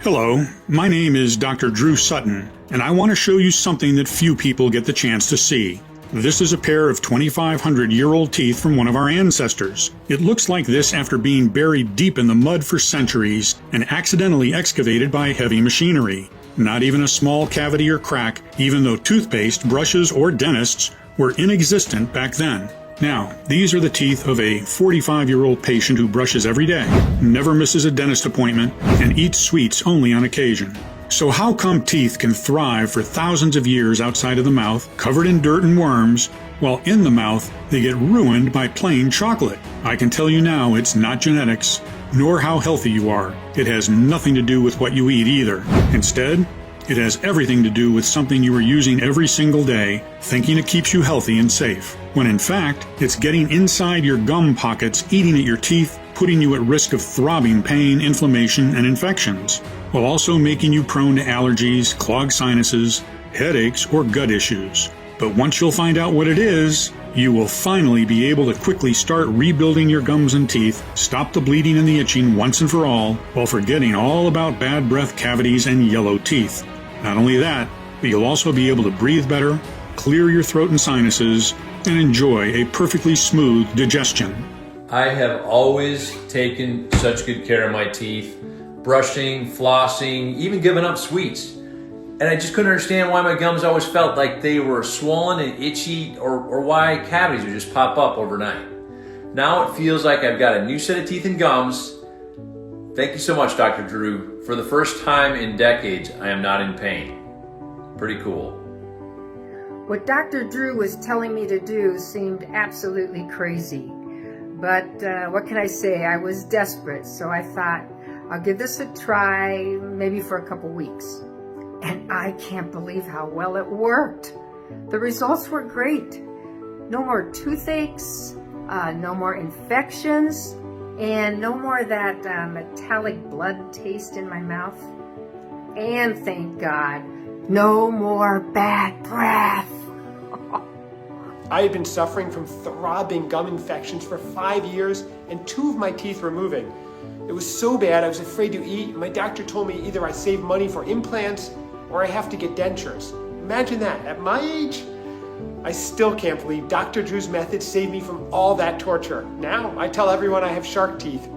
Hello, my name is Dr. Drew Sutton, and I want to show you something that few people get the chance to see. This is a pair of 2,500-year-old teeth from one of our ancestors. It looks like this after being buried deep in the mud for centuries and accidentally excavated by heavy machinery. Not even a small cavity or crack, even though toothpaste, brushes, or dentists were inexistent back then. Now, these are the teeth of a 45-year-old patient who brushes every day, never misses a dentist appointment, and eats sweets only on occasion. So how come teeth can thrive for thousands of years outside of the mouth, covered in dirt and worms, while in the mouth they get ruined by plain chocolate? I can tell you now it's not genetics, nor how healthy you are. It has nothing to do with what you eat either. Instead, it has everything to do with something you are using every single day, thinking it keeps you healthy and safe, when in fact, it's getting inside your gum pockets, eating at your teeth, putting you at risk of throbbing pain, inflammation, and infections, while also making you prone to allergies, clogged sinuses, headaches, or gut issues. But once you'll find out what it is, you will finally be able to quickly start rebuilding your gums and teeth, stop the bleeding and the itching once and for all, while forgetting all about bad breath, cavities, and yellow teeth. Not only that, but you'll also be able to breathe better, clear your throat and sinuses, and enjoy a perfectly smooth digestion. I have always taken such good care of my teeth, brushing, flossing, even giving up sweets. And I just couldn't understand why my gums always felt like they were swollen and itchy, or why cavities would just pop up overnight. Now it feels like I've got a new set of teeth and gums. Thank you so much, Dr. Drew. For the first time in decades, I am not in pain. Pretty cool. What Dr. Drew was telling me to do seemed absolutely crazy. But what can I say? I was desperate, so I thought, I'll give this a try, maybe for a couple weeks. And I can't believe how well it worked. The results were great. No more toothaches, no more infections, and no more of that metallic blood taste in my mouth. And thank God, no more bad breath. I had been suffering from throbbing gum infections for 5 years, and 2 of my teeth were moving. It was so bad I was afraid to eat. My doctor told me either I save money for implants or I have to get dentures. Imagine that, at my age? I still can't believe Dr. Drew's method saved me from all that torture. Now I tell everyone I have shark teeth.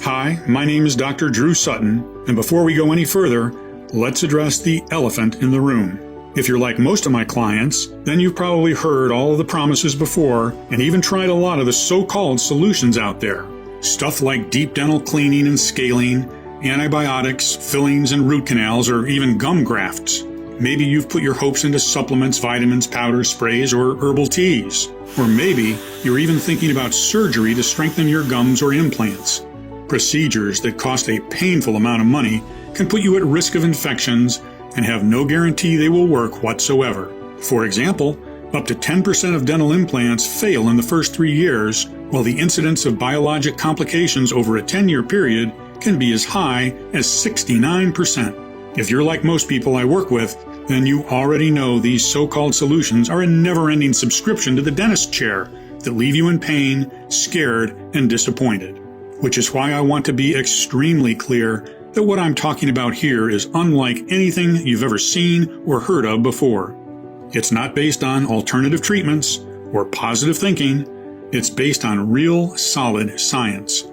Hi, my name is Dr. Drew Sutton, and before we go any further, let's address the elephant in the room. If you're like most of my clients, then you've probably heard all of the promises before and even tried a lot of the so-called solutions out there. Stuff like deep dental cleaning and scaling, antibiotics, fillings and root canals, or even gum grafts. Maybe you've put your hopes into supplements, vitamins, powders, sprays, or herbal teas. Or maybe you're even thinking about surgery to strengthen your gums or implants. Procedures that cost a painful amount of money can put you at risk of infections and have no guarantee they will work whatsoever. For example, up to 10% of dental implants fail in the first 3 years, while the incidence of biologic complications over a 10-year period can be as high as 69%. If you're like most people I work with, then you already know these so-called solutions are a never-ending subscription to the dentist chair that leave you in pain, scared, and disappointed. Which is why I want to be extremely clear that what I'm talking about here is unlike anything you've ever seen or heard of before. It's not based on alternative treatments or positive thinking. It's based on real, solid science.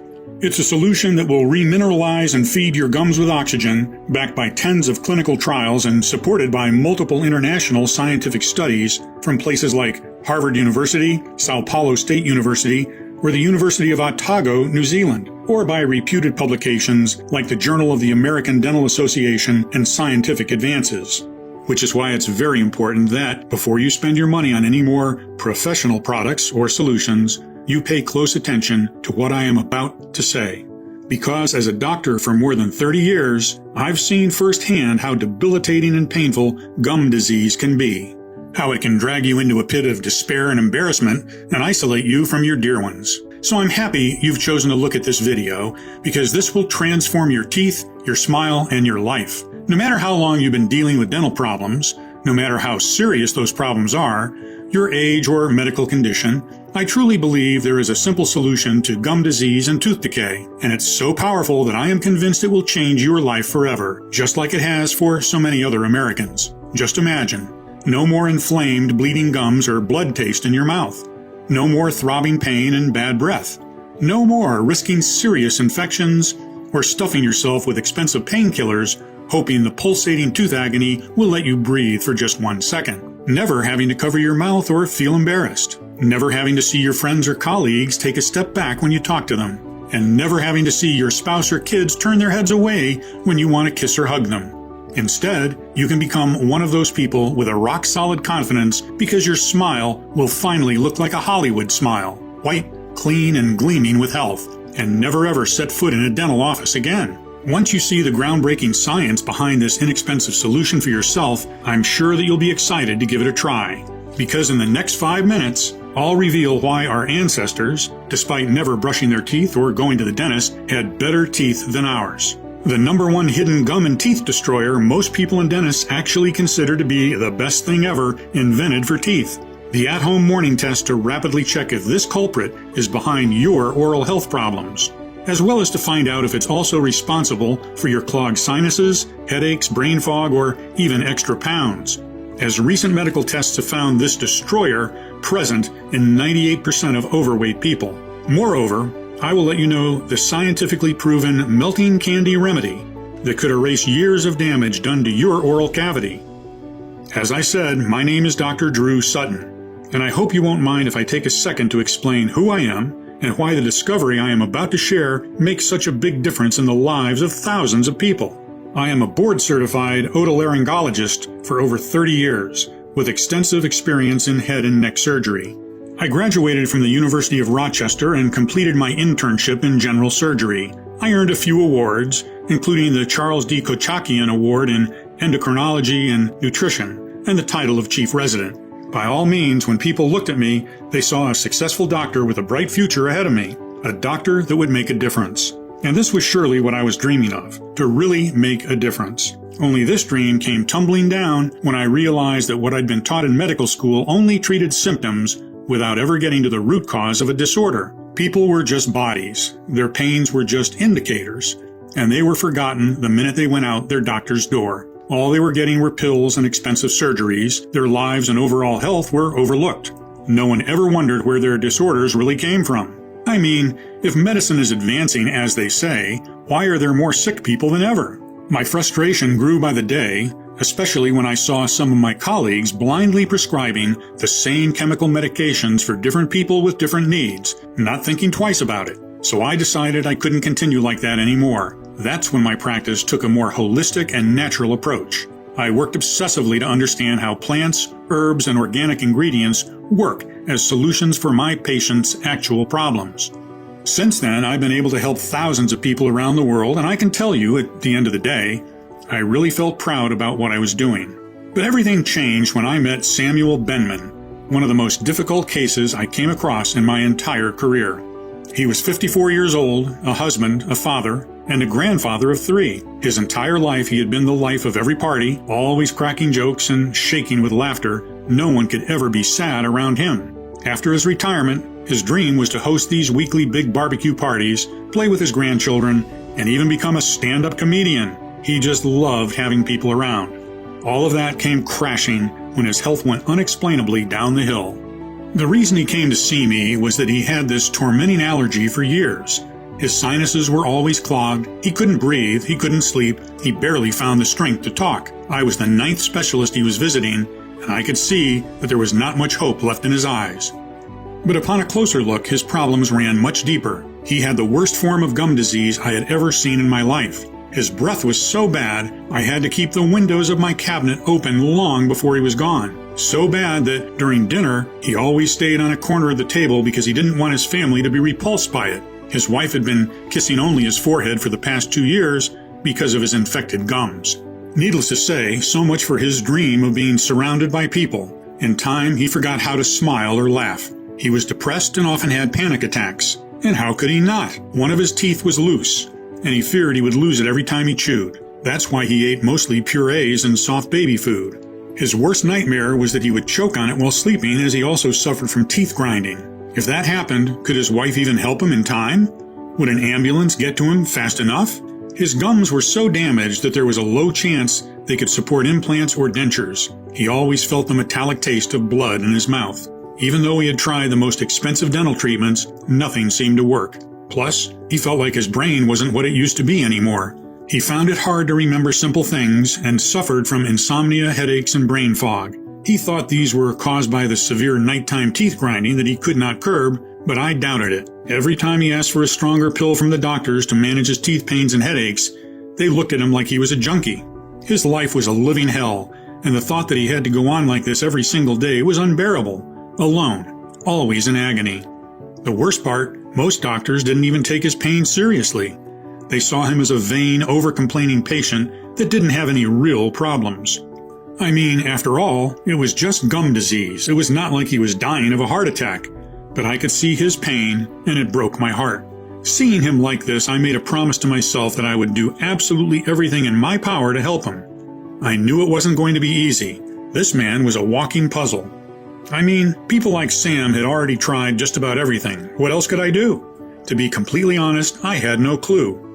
It's a solution that will remineralize and feed your gums with oxygen, backed by tens of clinical trials and supported by multiple international scientific studies from places like Harvard University, Sao Paulo State University, or the University of Otago, New Zealand, or by reputed publications like the Journal of the American Dental Association and Scientific Advances. Which is why it's very important that, before you spend your money on any more professional products or solutions, you pay close attention to what I am about to say. Because as a doctor for more than 30 years, I've seen firsthand how debilitating and painful gum disease can be. How it can drag you into a pit of despair and embarrassment and isolate you from your dear ones. So I'm happy you've chosen to look at this video, because this will transform your teeth, your smile, and your life. No matter how long you've been dealing with dental problems, no matter how serious those problems are, your age, or medical condition, I truly believe there is a simple solution to gum disease and tooth decay, and it's so powerful that I am convinced it will change your life forever, just like it has for so many other Americans. Just imagine. No more inflamed, bleeding gums or blood taste in your mouth. No more throbbing pain and bad breath. No more risking serious infections or stuffing yourself with expensive painkillers, hoping the pulsating tooth agony will let you breathe for just 1 second. Never having to cover your mouth or feel embarrassed. Never having to see your friends or colleagues take a step back when you talk to them. And never having to see your spouse or kids turn their heads away when you want to kiss or hug them. Instead, you can become one of those people with a rock-solid confidence because your smile will finally look like a Hollywood smile. White, clean, and gleaming with health. And never ever set foot in a dental office again. Once you see the groundbreaking science behind this inexpensive solution for yourself, I'm sure that you'll be excited to give it a try. Because in the next 5 minutes, I'll reveal why our ancestors, despite never brushing their teeth or going to the dentist, had better teeth than ours. The #1 hidden gum and teeth destroyer most people and dentists actually consider to be the best thing ever invented for teeth. The at-home morning test to rapidly check if this culprit is behind your oral health problems, as well as to find out if it's also responsible for your clogged sinuses, headaches, brain fog, or even extra pounds. As recent medical tests have found this destroyer present in 98% of overweight people. Moreover, I will let you know the scientifically proven melting candy remedy that could erase years of damage done to your oral cavity. As I said, my name is Dr. Drew Sutton, and I hope you won't mind if I take a second to explain who I am and why the discovery I am about to share makes such a big difference in the lives of thousands of people. I am a board-certified otolaryngologist for over 30 years, with extensive experience in head and neck surgery. I graduated from the University of Rochester and completed my internship in general surgery. I earned a few awards, including the Charles D. Kochakian Award in Endocrinology and Nutrition, and the title of Chief Resident. By all means, when people looked at me, they saw a successful doctor with a bright future ahead of me, a doctor that would make a difference. And this was surely what I was dreaming of, to really make a difference. Only this dream came tumbling down when I realized that what I'd been taught in medical school only treated symptoms without ever getting to the root cause of a disorder. People were just bodies. Their pains were just indicators, and they were forgotten the minute they went out their doctor's door. All they were getting were pills and expensive surgeries. Their lives and overall health were overlooked. No one ever wondered where their disorders really came from. I mean, if medicine is advancing as they say, why are there more sick people than ever? My frustration grew by the day, especially when I saw some of my colleagues blindly prescribing the same chemical medications for different people with different needs, not thinking twice about it. So I decided I couldn't continue like that anymore. That's when my practice took a more holistic and natural approach. I worked obsessively to understand how plants, herbs, and organic ingredients work as solutions for my patients' actual problems. Since then, I've been able to help thousands of people around the world, and I can tell you, at the end of the day, I really felt proud about what I was doing. But everything changed when I met Samuel Benman, one of the most difficult cases I came across in my entire career. He was 54 years old, a husband, a father, and a grandfather of 3. His entire life he had been the life of every party, always cracking jokes and shaking with laughter. No one could ever be sad around him. After his retirement, his dream was to host these weekly big barbecue parties, play with his grandchildren, and even become a stand-up comedian. He just loved having people around. All of that came crashing when his health went unexplainably down the hill. The reason he came to see me was that he had this tormenting allergy for years. His sinuses were always clogged, he couldn't breathe, he couldn't sleep, he barely found the strength to talk. I was the 9th specialist he was visiting, and I could see that there was not much hope left in his eyes. But upon a closer look, his problems ran much deeper. He had the worst form of gum disease I had ever seen in my life. His breath was so bad, I had to keep the windows of my cabinet open long before he was gone. So bad that during dinner, he always stayed on a corner of the table because he didn't want his family to be repulsed by it. His wife had been kissing only his forehead for the past 2 years because of his infected gums. Needless to say, so much for his dream of being surrounded by people. In time, he forgot how to smile or laugh. He was depressed and often had panic attacks. And how could he not? One of his teeth was loose, and he feared he would lose it every time he chewed. That's why he ate mostly purees and soft baby food. His worst nightmare was that he would choke on it while sleeping, as he also suffered from teeth grinding. If that happened, could his wife even help him in time? Would an ambulance get to him fast enough? His gums were so damaged that there was a low chance they could support implants or dentures. He always felt the metallic taste of blood in his mouth. Even though he had tried the most expensive dental treatments, nothing seemed to work. Plus, he felt like his brain wasn't what it used to be anymore. He found it hard to remember simple things and suffered from insomnia, headaches, and brain fog. He thought these were caused by the severe nighttime teeth grinding that he could not curb, but I doubted it. Every time he asked for a stronger pill from the doctors to manage his teeth pains and headaches, they looked at him like he was a junkie. His life was a living hell, and the thought that he had to go on like this every single day was unbearable. Alone, always in agony. The worst part, most doctors didn't even take his pain seriously. They saw him as a vain, over-complaining patient that didn't have any real problems. I mean, after all, it was just gum disease. It was not like he was dying of a heart attack. But I could see his pain, and it broke my heart. Seeing him like this, I made a promise to myself that I would do absolutely everything in my power to help him. I knew it wasn't going to be easy. This man was a walking puzzle. I mean, people like Sam had already tried just about everything. What else could I do? To be completely honest, I had no clue.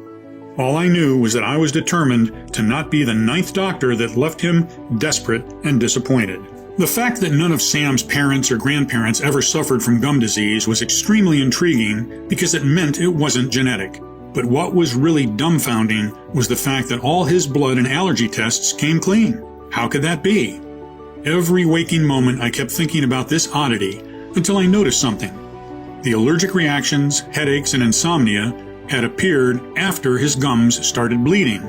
All I knew was that I was determined to not be the 9th doctor that left him desperate and disappointed. The fact that none of Sam's parents or grandparents ever suffered from gum disease was extremely intriguing because it meant it wasn't genetic. But what was really dumbfounding was the fact that all his blood and allergy tests came clean. How could that be? Every waking moment I kept thinking about this oddity until I noticed something. The allergic reactions, headaches, and insomnia had appeared after his gums started bleeding.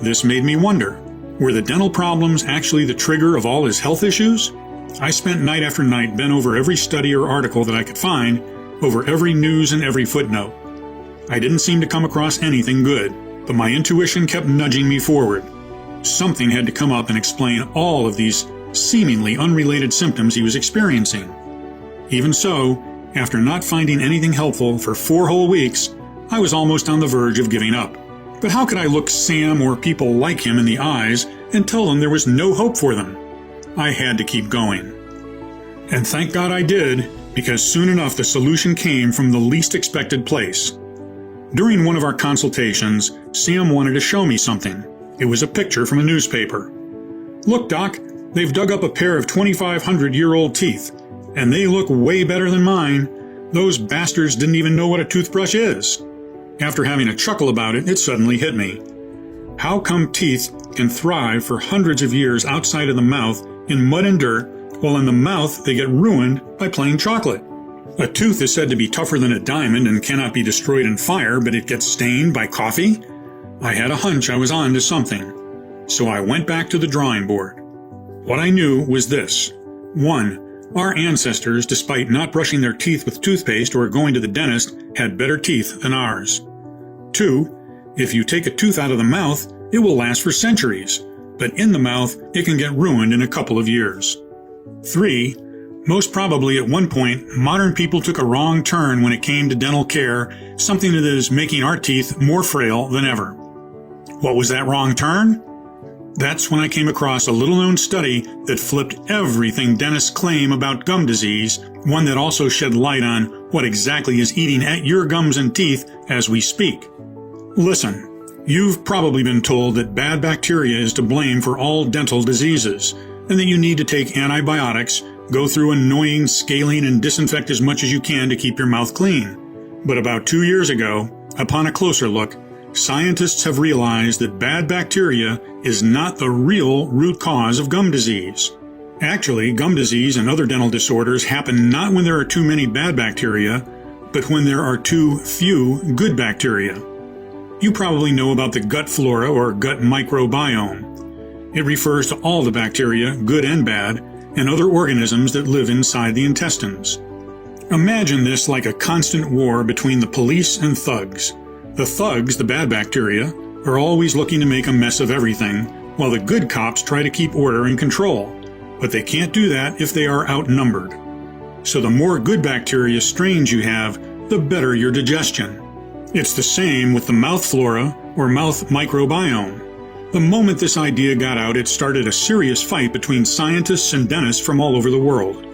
This made me wonder, were the dental problems actually the trigger of all his health issues? I spent night after night bent over every study or article that I could find, over every news and every footnote. I didn't seem to come across anything good, but my intuition kept nudging me forward. Something had to come up and explain all of these seemingly unrelated symptoms he was experiencing. Even so, after not finding anything helpful for 4 whole weeks, I was almost on the verge of giving up. But how could I look Sam or people like him in the eyes and tell them there was no hope for them? I had to keep going. And thank God I did, because soon enough the solution came from the least expected place. During one of our consultations, Sam wanted to show me something. It was a picture from a newspaper. "Look, Doc, they've dug up a pair of 2,500-year-old teeth, and they look way better than mine. Those bastards didn't even know what a toothbrush is." After having a chuckle about it, it suddenly hit me. How come teeth can thrive for hundreds of years outside of the mouth in mud and dirt, while in the mouth they get ruined by plain chocolate? A tooth is said to be tougher than a diamond and cannot be destroyed in fire, but it gets stained by coffee? I had a hunch I was on to something, so I went back to the drawing board. What I knew was this. 1. Our ancestors, despite not brushing their teeth with toothpaste or going to the dentist, had better teeth than ours. 2. If you take a tooth out of the mouth, it will last for centuries, but in the mouth, it can get ruined in a couple of years. 3. Most probably at one point, modern people took a wrong turn when it came to dental care, something that is making our teeth more frail than ever. What was that wrong turn? That's when I came across a little-known study that flipped everything dentists claim about gum disease, one that also shed light on what exactly is eating at your gums and teeth as we speak. Listen, you've probably been told that bad bacteria is to blame for all dental diseases, and that you need to take antibiotics, go through annoying scaling, and disinfect as much as you can to keep your mouth clean. But about 2 years ago, upon a closer look, scientists have realized that bad bacteria is not the real root cause of gum disease. Actually, gum disease and other dental disorders happen not when there are too many bad bacteria, but when there are too few good bacteria. You probably know about the gut flora or gut microbiome. It refers to all the bacteria, good and bad, and other organisms that live inside the intestines. Imagine this like a constant war between the police and thugs. The thugs, the bad bacteria, are always looking to make a mess of everything, while the good cops try to keep order and control. But they can't do that if they are outnumbered. So the more good bacteria strains you have, the better your digestion. It's the same with the mouth flora or mouth microbiome. The moment this idea got out, it started a serious fight between scientists and dentists from all over the world.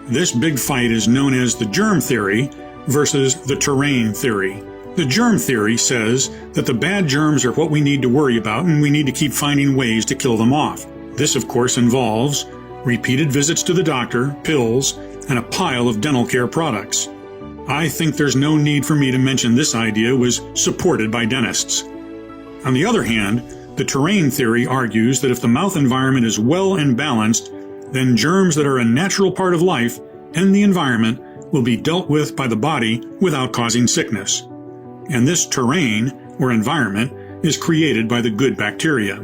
This big fight is known as the germ theory versus the terrain theory. The germ theory says that the bad germs are what we need to worry about and we need to keep finding ways to kill them off. This, of course, involves repeated visits to the doctor, pills, and a pile of dental care products. I think there's no need for me to mention this idea was supported by dentists. On the other hand, the terrain theory argues that if the mouth environment is well and balanced, then germs that are a natural part of life and the environment will be dealt with by the body without causing sickness. And this terrain, or environment, is created by the good bacteria.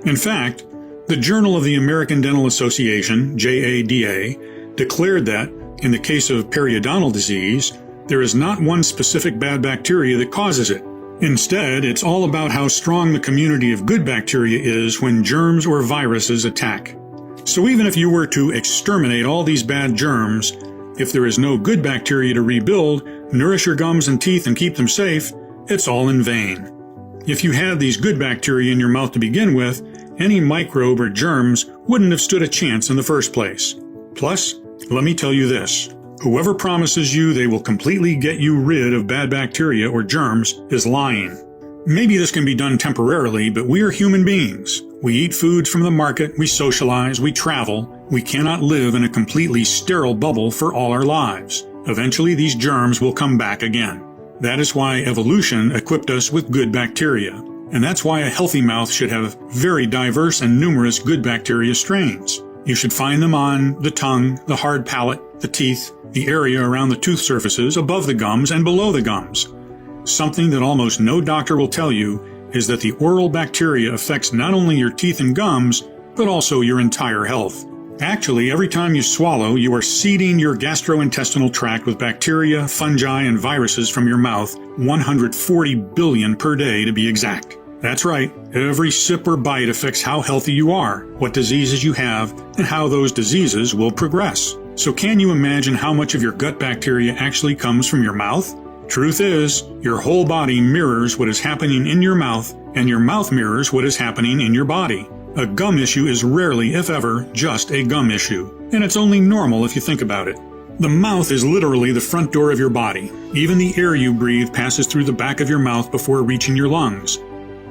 In fact, the Journal of the American Dental Association, JADA, declared that, in the case of periodontal disease, there is not one specific bad bacteria that causes it. Instead, it's all about how strong the community of good bacteria is when germs or viruses attack. So even if you were to exterminate all these bad germs, if there is no good bacteria to rebuild, nourish your gums and teeth and keep them safe, it's all in vain. If you had these good bacteria in your mouth to begin with, any microbe or germs wouldn't have stood a chance in the first place. Plus, let me tell you this. Whoever promises you they will completely get you rid of bad bacteria or germs is lying. Maybe this can be done temporarily, but we are human beings. We eat foods from the market, we socialize, we travel. We cannot live in a completely sterile bubble for all our lives. Eventually, these germs will come back again. That is why evolution equipped us with good bacteria. And that's why a healthy mouth should have very diverse and numerous good bacteria strains. You should find them on the tongue, the hard palate, the teeth, the area around the tooth surfaces, above the gums, and below the gums. Something that almost no doctor will tell you is that the oral bacteria affects not only your teeth and gums, but also your entire health. Actually, every time you swallow, you are seeding your gastrointestinal tract with bacteria, fungi, and viruses from your mouth, 140 billion per day to be exact. That's right, every sip or bite affects how healthy you are, what diseases you have, and how those diseases will progress. So can you imagine how much of your gut bacteria actually comes from your mouth? Truth is, your whole body mirrors what is happening in your mouth, and your mouth mirrors what is happening in your body. A gum issue is rarely, if ever, just a gum issue, and it's only normal if you think about it. The mouth is literally the front door of your body. Even the air you breathe passes through the back of your mouth before reaching your lungs.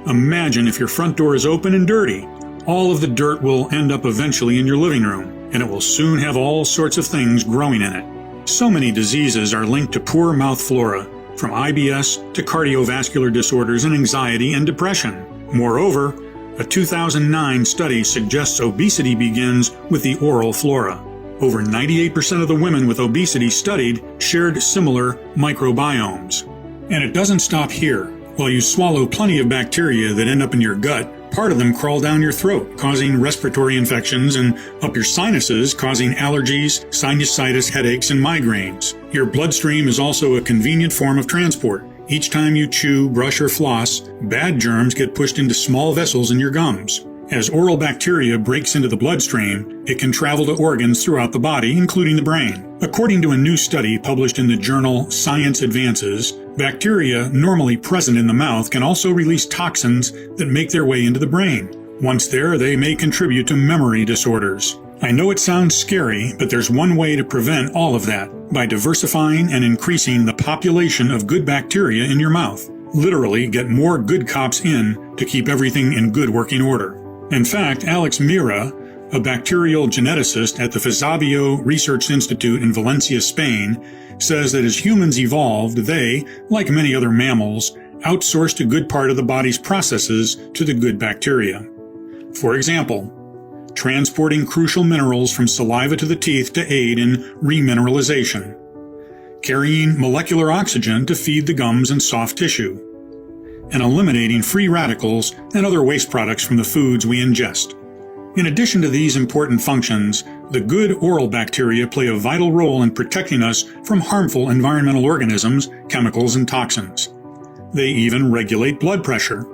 Imagine if your front door is open and dirty. All of the dirt will end up eventually in your living room, and it will soon have all sorts of things growing in it. So many diseases are linked to poor mouth flora, from IBS to cardiovascular disorders and anxiety and depression. Moreover, a 2009 study suggests obesity begins with the oral flora. Over 98% of the women with obesity studied shared similar microbiomes. And it doesn't stop here. While you swallow plenty of bacteria that end up in your gut, part of them crawl down your throat, causing respiratory infections, and up your sinuses, causing allergies, sinusitis, headaches, and migraines. Your bloodstream is also a convenient form of transport. Each time you chew, brush, or floss, bad germs get pushed into small vessels in your gums. As oral bacteria breaks into the bloodstream, it can travel to organs throughout the body, including the brain. According to a new study published in the journal Science Advances, bacteria normally present in the mouth can also release toxins that make their way into the brain. Once there, they may contribute to memory disorders. I know it sounds scary, but there's one way to prevent all of that, by diversifying and increasing the population of good bacteria in your mouth. Literally, get more good cops in to keep everything in good working order. In fact, Alex Mira, a bacterial geneticist at the Fizabio Research Institute in Valencia, Spain, says that as humans evolved, they, like many other mammals, outsourced a good part of the body's processes to the good bacteria. For example, transporting crucial minerals from saliva to the teeth to aid in remineralization, carrying molecular oxygen to feed the gums and soft tissue, and eliminating free radicals and other waste products from the foods we ingest. In addition to these important functions, the good oral bacteria play a vital role in protecting us from harmful environmental organisms, chemicals, and toxins. They even regulate blood pressure.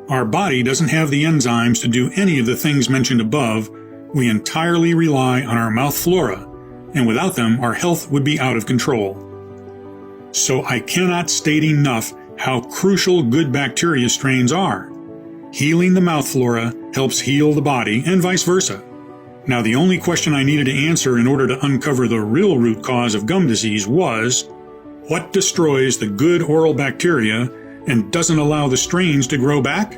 Our body doesn't have the enzymes to do any of the things mentioned above. We entirely rely on our mouth flora, and without them, our health would be out of control. So I cannot state enough how crucial good bacteria strains are. Healing the mouth flora helps heal the body and vice versa. Now, the only question I needed to answer in order to uncover the real root cause of gum disease was, what destroys the good oral bacteria and doesn't allow the strains to grow back?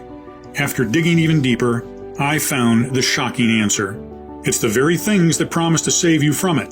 After digging even deeper, I found the shocking answer. It's the very things that promise to save you from it.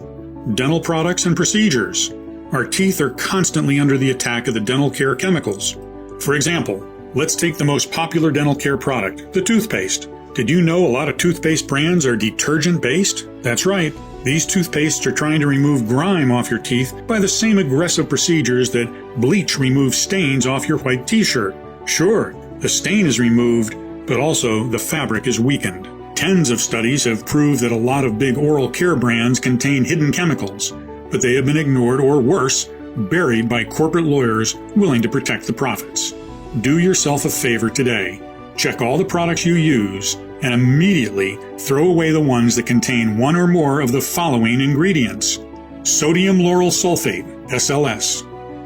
Dental products and procedures. Our teeth are constantly under the attack of the dental care chemicals. For example, let's take the most popular dental care product, the toothpaste. Did you know a lot of toothpaste brands are detergent-based? That's right. These toothpastes are trying to remove grime off your teeth by the same aggressive procedures that bleach removes stains off your white t-shirt. Sure, the stain is removed, but also the fabric is weakened. Tens of studies have proved that a lot of big oral care brands contain hidden chemicals, but they have been ignored or worse, buried by corporate lawyers willing to protect the profits. Do yourself a favor today. Check all the products you use and immediately throw away the ones that contain one or more of the following ingredients: sodium lauryl sulfate, SLS,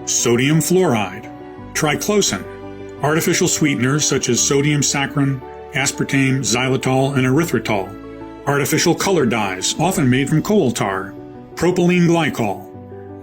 sodium fluoride, triclosan, artificial sweeteners such as sodium saccharin, aspartame, xylitol, and erythritol, artificial color dyes, often made from coal tar, propylene glycol,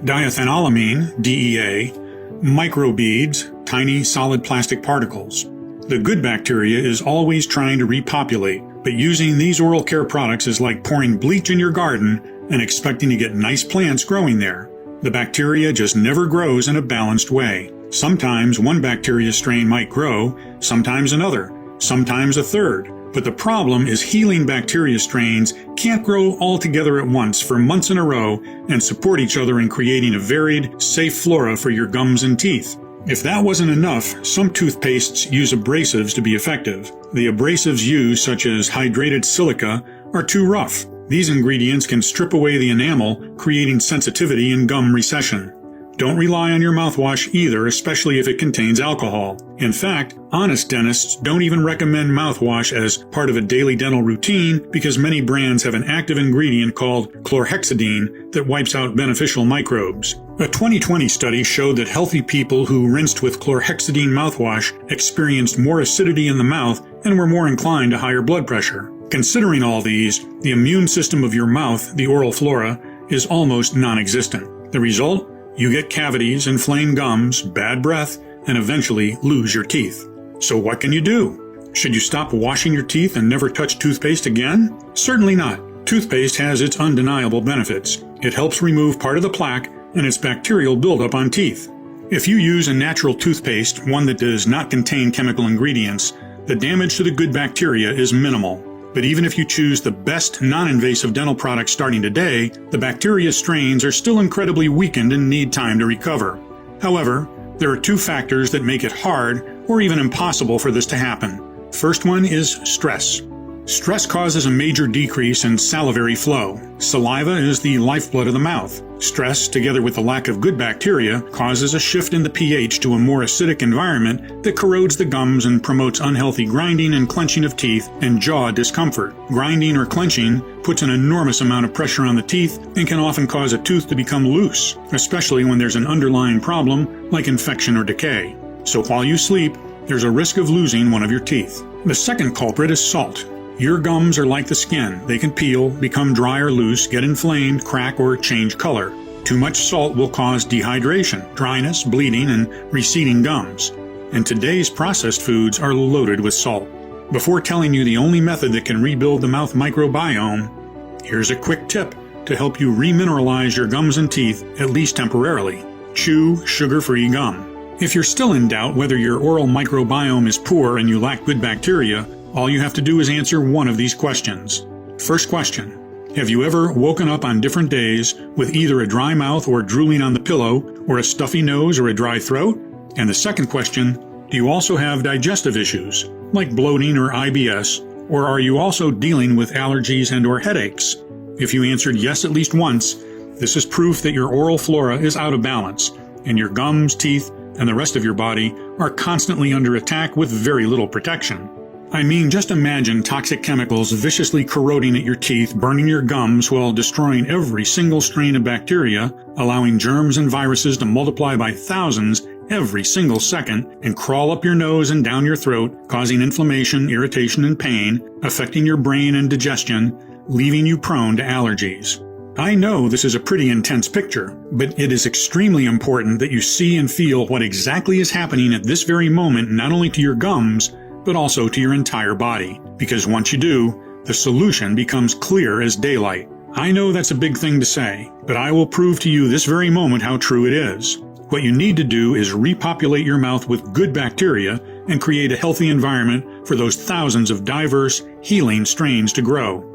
diethanolamine, DEA, microbeads, tiny solid plastic particles. The good bacteria is always trying to repopulate, but using these oral care products is like pouring bleach in your garden and expecting to get nice plants growing there. The bacteria just never grows in a balanced way. Sometimes one bacteria strain might grow, sometimes another, sometimes a third. But the problem is healing bacteria strains can't grow all together at once for months in a row and support each other in creating a varied, safe flora for your gums and teeth. If that wasn't enough, some toothpastes use abrasives to be effective. The abrasives used, such as hydrated silica, are too rough. These ingredients can strip away the enamel, creating sensitivity and gum recession. Don't rely on your mouthwash either, especially if it contains alcohol. In fact, honest dentists don't even recommend mouthwash as part of a daily dental routine because many brands have an active ingredient called chlorhexidine that wipes out beneficial microbes. A 2020 study showed that healthy people who rinsed with chlorhexidine mouthwash experienced more acidity in the mouth and were more inclined to higher blood pressure. Considering all these, the immune system of your mouth, the oral flora, is almost non-existent. The result? You get cavities, inflamed gums, bad breath, and eventually lose your teeth. So what can you do? Should you stop washing your teeth and never touch toothpaste again? Certainly not. Toothpaste has its undeniable benefits. It helps remove part of the plaque and its bacterial buildup on teeth. If you use a natural toothpaste, one that does not contain chemical ingredients, the damage to the good bacteria is minimal. But even if you choose the best non-invasive dental products starting today, the bacteria strains are still incredibly weakened and need time to recover. However, there are two factors that make it hard or even impossible for this to happen. First one is stress. Stress causes a major decrease in salivary flow. Saliva is the lifeblood of the mouth. Stress, together with the lack of good bacteria, causes a shift in the pH to a more acidic environment that corrodes the gums and promotes unhealthy grinding and clenching of teeth and jaw discomfort. Grinding or clenching puts an enormous amount of pressure on the teeth and can often cause a tooth to become loose, especially when there's an underlying problem like infection or decay. So while you sleep, there's a risk of losing one of your teeth. The second culprit is salt. Your gums are like the skin. They can peel, become dry or loose, get inflamed, crack, or change color. Too much salt will cause dehydration, dryness, bleeding, and receding gums. And today's processed foods are loaded with salt. Before telling you the only method that can rebuild the mouth microbiome, here's a quick tip to help you remineralize your gums and teeth, at least temporarily. Chew sugar-free gum. If you're still in doubt whether your oral microbiome is poor and you lack good bacteria, all you have to do is answer one of these questions. First question: have you ever woken up on different days with either a dry mouth or drooling on the pillow, or a stuffy nose or a dry throat? And the second question: do you also have digestive issues, like bloating or IBS, or are you also dealing with allergies and or headaches? If you answered yes at least once, this is proof that your oral flora is out of balance, and your gums, teeth, and the rest of your body are constantly under attack with very little protection. I mean, just imagine toxic chemicals viciously corroding at your teeth, burning your gums while destroying every single strain of bacteria, allowing germs and viruses to multiply by thousands every single second and crawl up your nose and down your throat, causing inflammation, irritation, and pain, affecting your brain and digestion, leaving you prone to allergies. I know this is a pretty intense picture, but it is extremely important that you see and feel what exactly is happening at this very moment, not only to your gums, but also to your entire body. Because once you do, the solution becomes clear as daylight. I know that's a big thing to say, but I will prove to you this very moment how true it is. What you need to do is repopulate your mouth with good bacteria and create a healthy environment for those thousands of diverse, healing strains to grow.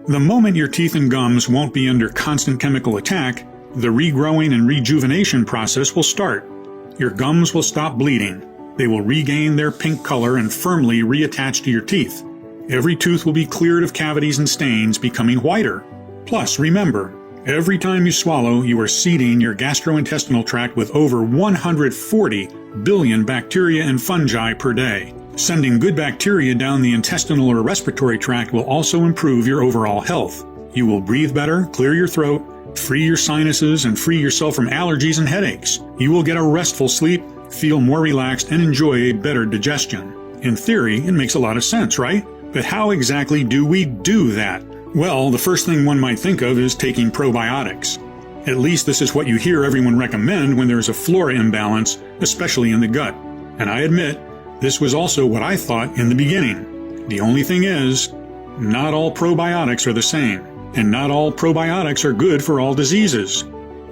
The moment your teeth and gums won't be under constant chemical attack, the regrowing and rejuvenation process will start. Your gums will stop bleeding. They will regain their pink color and firmly reattach to your teeth. Every tooth will be cleared of cavities and stains, becoming whiter. Plus, remember, every time you swallow, you are seeding your gastrointestinal tract with over 140 billion bacteria and fungi per day. Sending good bacteria down the intestinal or respiratory tract will also improve your overall health. You will breathe better, clear your throat, free your sinuses, and free yourself from allergies and headaches. You will get a restful sleep, feel more relaxed, and enjoy a better digestion. In theory, it makes a lot of sense, right? But how exactly do we do that? Well, the first thing one might think of is taking probiotics. At least this is what you hear everyone recommend when there is a flora imbalance, especially in the gut. And I admit, this was also what I thought in the beginning. The only thing is, not all probiotics are the same, and not all probiotics are good for all diseases.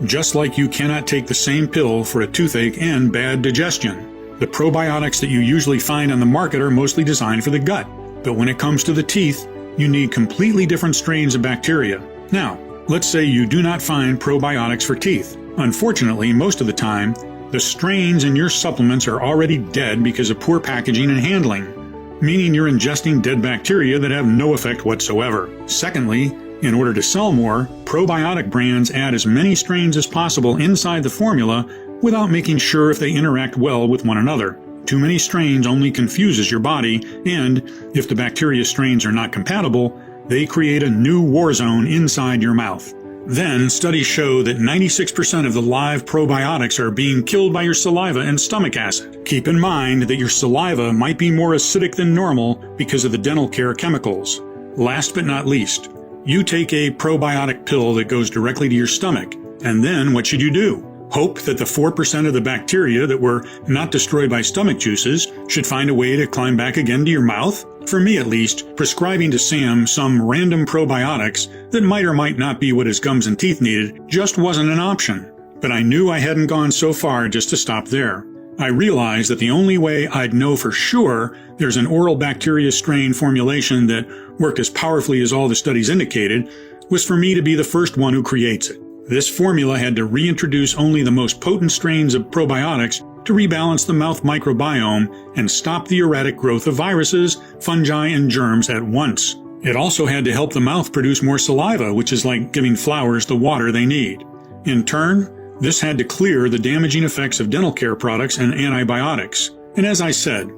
Just like you cannot take the same pill for a toothache and bad digestion. The probiotics that you usually find on the market are mostly designed for the gut, but when it comes to the teeth, you need completely different strains of bacteria. Now, let's say you do not find probiotics for teeth. Unfortunately, most of the time, the strains in your supplements are already dead because of poor packaging and handling, meaning you're ingesting dead bacteria that have no effect whatsoever. Secondly, in order to sell more, probiotic brands add as many strains as possible inside the formula without making sure if they interact well with one another. Too many strains only confuses your body, and if the bacteria strains are not compatible, they create a new war zone inside your mouth. Then, studies show that 96% of the live probiotics are being killed by your saliva and stomach acid. Keep in mind that your saliva might be more acidic than normal because of the dental care chemicals. Last but not least, you take a probiotic pill that goes directly to your stomach, and then what should you do? Hope that the 4% of the bacteria that were not destroyed by stomach juices should find a way to climb back again to your mouth? For me at least, prescribing to Sam some random probiotics that might or might not be what his gums and teeth needed just wasn't an option. But I knew I hadn't gone so far just to stop there. I realized that the only way I'd know for sure there's an oral bacteria strain formulation that worked as powerfully as all the studies indicated was for me to be the first one who creates it. This formula had to reintroduce only the most potent strains of probiotics to rebalance the mouth microbiome and stop the erratic growth of viruses, fungi, and germs at once. It also had to help the mouth produce more saliva, which is like giving flowers the water they need. In turn, this had to clear the damaging effects of dental care products and antibiotics. And as I said,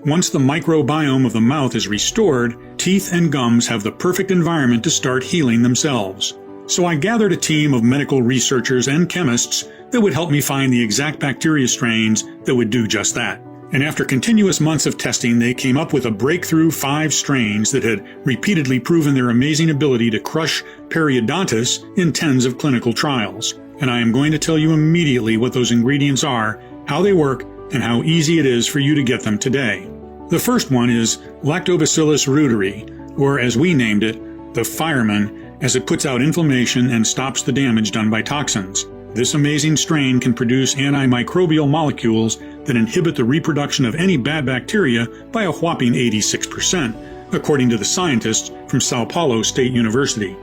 once the microbiome of the mouth is restored, teeth and gums have the perfect environment to start healing themselves. So I gathered a team of medical researchers and chemists that would help me find the exact bacteria strains that would do just that. And after continuous months of testing, they came up with a breakthrough 5 strains that had repeatedly proven their amazing ability to crush periodontitis in tens of clinical trials. And I am going to tell you immediately what those ingredients are, how they work, and how easy it is for you to get them today. The first one is Lactobacillus reuteri, or as we named it, the fireman, as it puts out inflammation and stops the damage done by toxins. This amazing strain can produce antimicrobial molecules that inhibit the reproduction of any bad bacteria by a whopping 86%, according to the scientists from Sao Paulo State University.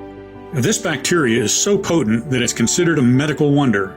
This bacteria is so potent that it's considered a medical wonder.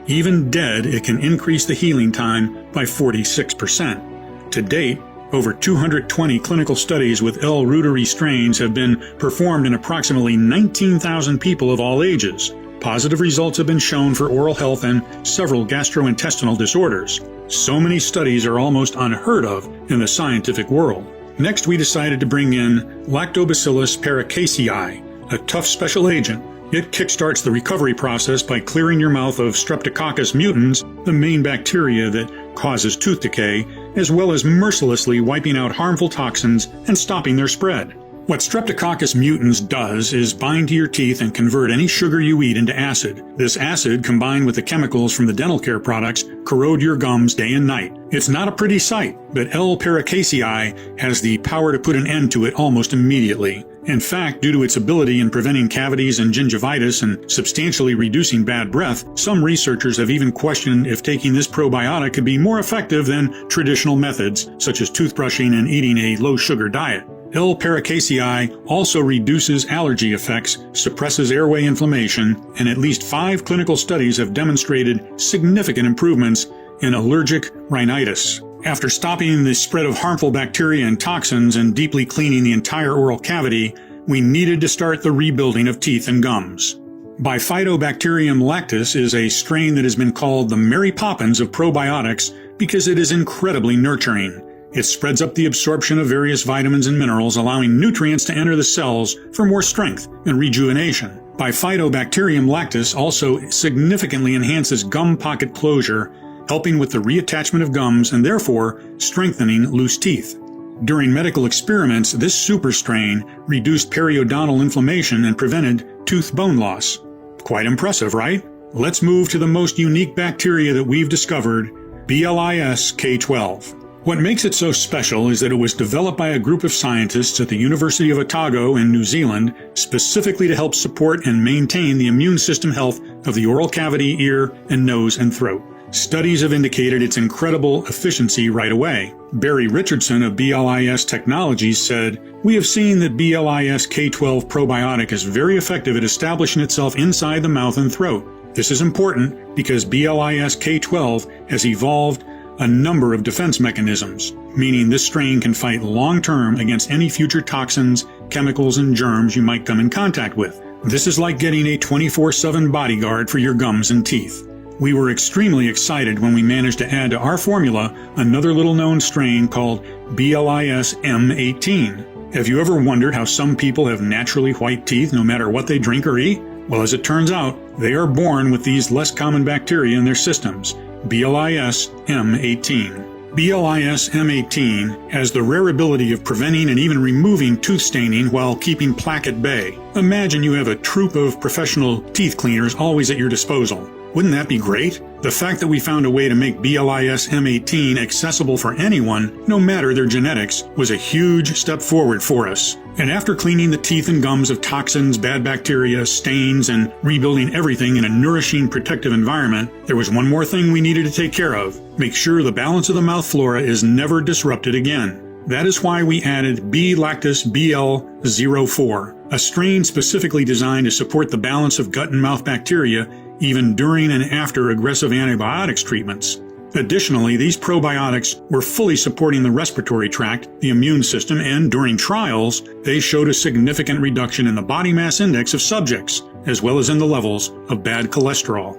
Even dead, it can increase the healing time by 46%. To date, over 220 clinical studies with L. reuteri strains have been performed in approximately 19,000 people of all ages. Positive results have been shown for oral health and several gastrointestinal disorders. So many studies are almost unheard of in the scientific world. Next, we decided to bring in Lactobacillus paracasei, a tough special agent. It kickstarts the recovery process by clearing your mouth of Streptococcus mutans, the main bacteria that causes tooth decay, as well as mercilessly wiping out harmful toxins and stopping their spread. What Streptococcus mutans does is bind to your teeth and convert any sugar you eat into acid. This acid, combined with the chemicals from the dental care products, corrode your gums day and night. It's not a pretty sight, but L. paracasei has the power to put an end to it almost immediately. In fact, due to its ability in preventing cavities and gingivitis and substantially reducing bad breath, some researchers have even questioned if taking this probiotic could be more effective than traditional methods, such as toothbrushing and eating a low-sugar diet. L. paracasei also reduces allergy effects, suppresses airway inflammation, and at least 5 clinical studies have demonstrated significant improvements in allergic rhinitis. After stopping the spread of harmful bacteria and toxins and deeply cleaning the entire oral cavity, we needed to start the rebuilding of teeth and gums. Bifidobacterium lactis is a strain that has been called the Mary Poppins of probiotics because it is incredibly nurturing. It spreads up the absorption of various vitamins and minerals, allowing nutrients to enter the cells for more strength and rejuvenation. Bifidobacterium lactis also significantly enhances gum pocket closure, helping with the reattachment of gums and therefore strengthening loose teeth. During medical experiments, this super strain reduced periodontal inflammation and prevented tooth bone loss. Quite impressive, right? Let's move to the most unique bacteria that we've discovered, BLIS K12. What makes it so special is that it was developed by a group of scientists at the University of Otago in New Zealand specifically to help support and maintain the immune system health of the oral cavity, ear, and nose and throat. Studies have indicated its incredible efficiency right away. Barry Richardson of BLIS Technologies said, "We have seen that BLIS K12 probiotic is very effective at establishing itself inside the mouth and throat. This is important because BLIS K12 has evolved a number of defense mechanisms, meaning this strain can fight long-term against any future toxins, chemicals, and germs you might come in contact with. This is like getting a 24/7 bodyguard for your gums and teeth." We were extremely excited when we managed to add to our formula another little-known strain called BLIS M18. Have you ever wondered how some people have naturally white teeth no matter what they drink or eat? Well, as it turns out, they are born with these less common bacteria in their systems. BLIS M18. BLIS M18 has the rare ability of preventing and even removing tooth staining while keeping plaque at bay. Imagine you have a troupe of professional teeth cleaners always at your disposal. Wouldn't that be great? The fact that we found a way to make BLIS M18 accessible for anyone, no matter their genetics, was a huge step forward for us. And after cleaning the teeth and gums of toxins, bad bacteria, stains, and rebuilding everything in a nourishing, protective environment, there was one more thing we needed to take care of. Make sure the balance of the mouth flora is never disrupted again. That is why we added B. lactis BL04, a strain specifically designed to support the balance of gut and mouth bacteria even during and after aggressive antibiotics treatments. Additionally, these probiotics were fully supporting the respiratory tract, the immune system, and during trials, they showed a significant reduction in the body mass index of subjects, as well as in the levels of bad cholesterol.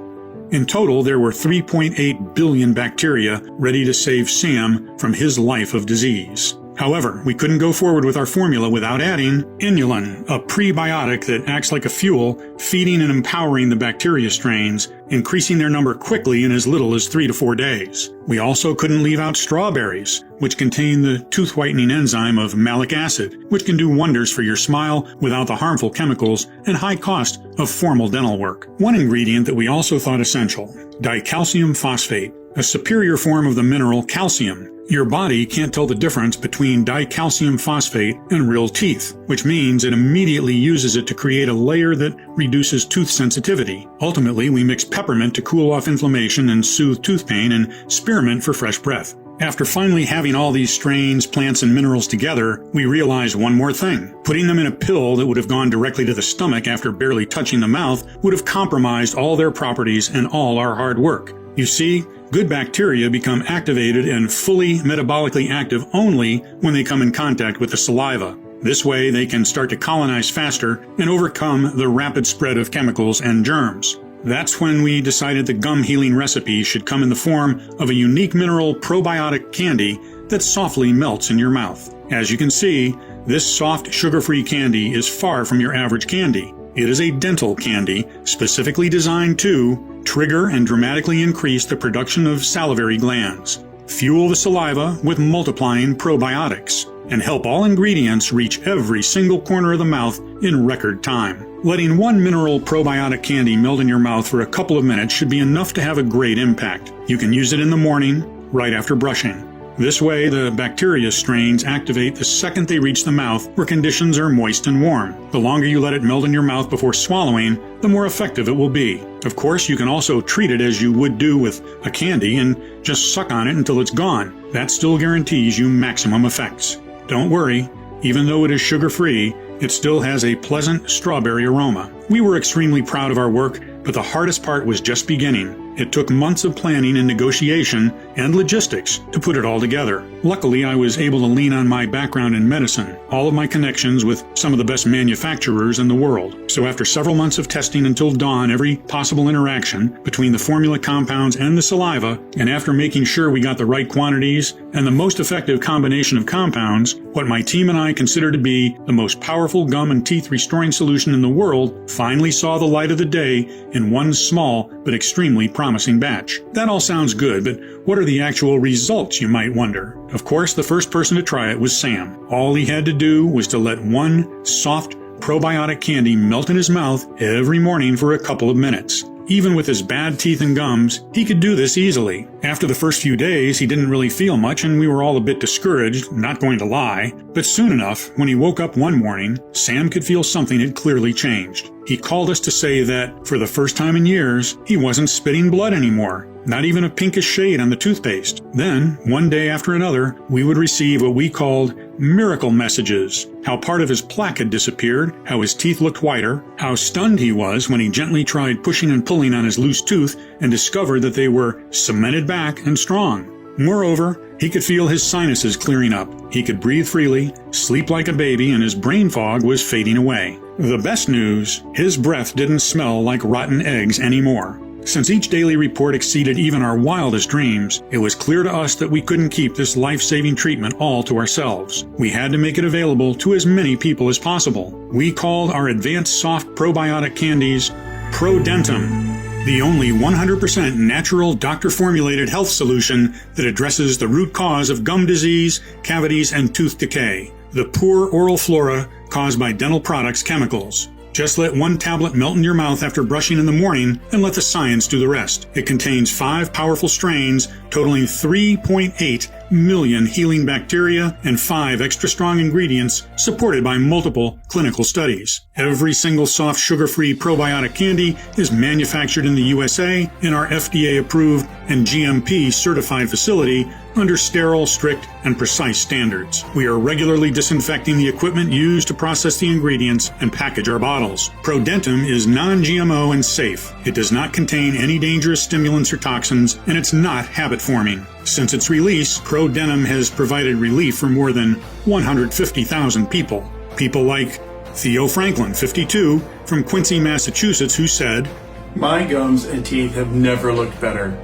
In total, there were 3.8 billion bacteria ready to save Sam from his life of disease. However, we couldn't go forward with our formula without adding inulin, a prebiotic that acts like a fuel, feeding and empowering the bacteria strains, increasing their number quickly in as little as 3 to 4 days. We also couldn't leave out strawberries, which contain the tooth whitening enzyme of malic acid, which can do wonders for your smile without the harmful chemicals and high cost of formal dental work. One ingredient that we also thought essential, dicalcium phosphate, a superior form of the mineral calcium. Your body can't tell the difference between dicalcium phosphate and real teeth, which means it immediately uses it to create a layer that reduces tooth sensitivity. Ultimately, we mix peppermint to cool off inflammation and soothe tooth pain, and spearmint for fresh breath. After finally having all these strains, plants, and minerals together, we realized one more thing. Putting them in a pill that would have gone directly to the stomach after barely touching the mouth would have compromised all their properties and all our hard work. You see, good bacteria become activated and fully metabolically active only when they come in contact with the saliva. This way, they can start to colonize faster and overcome the rapid spread of chemicals and germs. That's when we decided the gum healing recipe should come in the form of a unique mineral probiotic candy that softly melts in your mouth. As you can see, this soft, sugar-free candy is far from your average candy. It is a dental candy specifically designed to trigger and dramatically increase the production of salivary glands, fuel the saliva with multiplying probiotics, and help all ingredients reach every single corner of the mouth in record time. Letting one mineral probiotic candy melt in your mouth for a couple of minutes should be enough to have a great impact. You can use it in the morning, right after brushing. This way, the bacteria strains activate the second they reach the mouth where conditions are moist and warm. The longer you let it melt in your mouth before swallowing, the more effective it will be. Of course, you can also treat it as you would do with a candy and just suck on it until it's gone. That still guarantees you maximum effects. Don't worry, even though it is sugar-free, it still has a pleasant strawberry aroma. We were extremely proud of our work, but the hardest part was just beginning. It took months of planning and negotiation and logistics to put it all together. Luckily, I was able to lean on my background in medicine, all of my connections with some of the best manufacturers in the world. So after several months of testing until dawn every possible interaction between the formula compounds and the saliva, and after making sure we got the right quantities and the most effective combination of compounds, what my team and I consider to be the most powerful gum and teeth restoring solution in the world finally saw the light of the day in one small but extremely promising batch. That all sounds good, but what are the actual results, you might wonder? Of course, the first person to try it was Sam. All he had to do was to let one soft probiotic candy melt in his mouth every morning for a couple of minutes. Even with his bad teeth and gums, he could do this easily. After the first few days, he didn't really feel much and we were all a bit discouraged, not going to lie. But soon enough, when he woke up one morning, Sam could feel something had clearly changed. He called us to say that, for the first time in years, he wasn't spitting blood anymore. Not even a pinkish shade on the toothpaste. Then, one day after another, we would receive what we called miracle messages. How part of his plaque had disappeared, how his teeth looked whiter, how stunned he was when he gently tried pushing and pulling on his loose tooth and discovered that they were cemented back and strong. Moreover, he could feel his sinuses clearing up. He could breathe freely, sleep like a baby, and his brain fog was fading away. The best news, his breath didn't smell like rotten eggs anymore. Since each daily report exceeded even our wildest dreams, it was clear to us that we couldn't keep this life-saving treatment all to ourselves. We had to make it available to as many people as possible. We called our advanced soft probiotic candies ProDentum, the only 100% natural doctor-formulated health solution that addresses the root cause of gum disease, cavities, and tooth decay, the poor oral flora caused by dental products chemicals. Just let one tablet melt in your mouth after brushing in the morning and let the science do the rest. It contains 5 powerful strains totaling 3.8 million healing bacteria and 5 extra strong ingredients supported by multiple clinical studies. Every single soft sugar-free probiotic candy is manufactured in the USA in our FDA-approved and GMP-certified facility under sterile, strict, and precise standards. We are regularly disinfecting the equipment used to process the ingredients and package our bottles. ProDentum is non-GMO and safe. It does not contain any dangerous stimulants or toxins, and it's not habit-forming. Since its release, ProDentum has provided relief for more than 150,000 people. People like Theo Franklin, 52, from Quincy, Massachusetts, who said, "My gums and teeth have never looked better.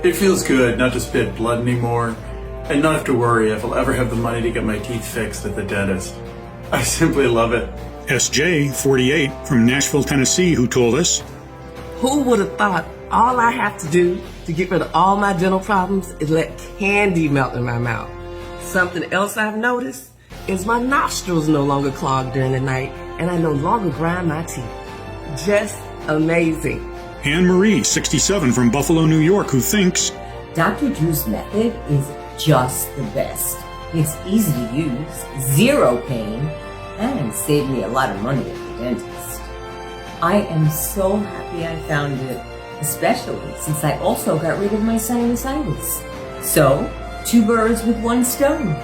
It feels good not to spit blood anymore, and not have to worry if I'll ever have the money to get my teeth fixed at the dentist. I simply love it." SJ, 48, from Nashville, Tennessee, who told us, "Who would have thought all I have to do to get rid of all my dental problems is let candy melt in my mouth? Something else I've noticed is my nostrils no longer clog during the night, and I no longer grind my teeth. Just amazing." Anne Marie, 67, from Buffalo, New York, who thinks, Dr. Drew's method is just the best. It's easy to use, zero pain, and saved me a lot of money at the dentist. I am so happy I found it, especially since I also got rid of my sinusitis. So, 2 birds with 1 stone.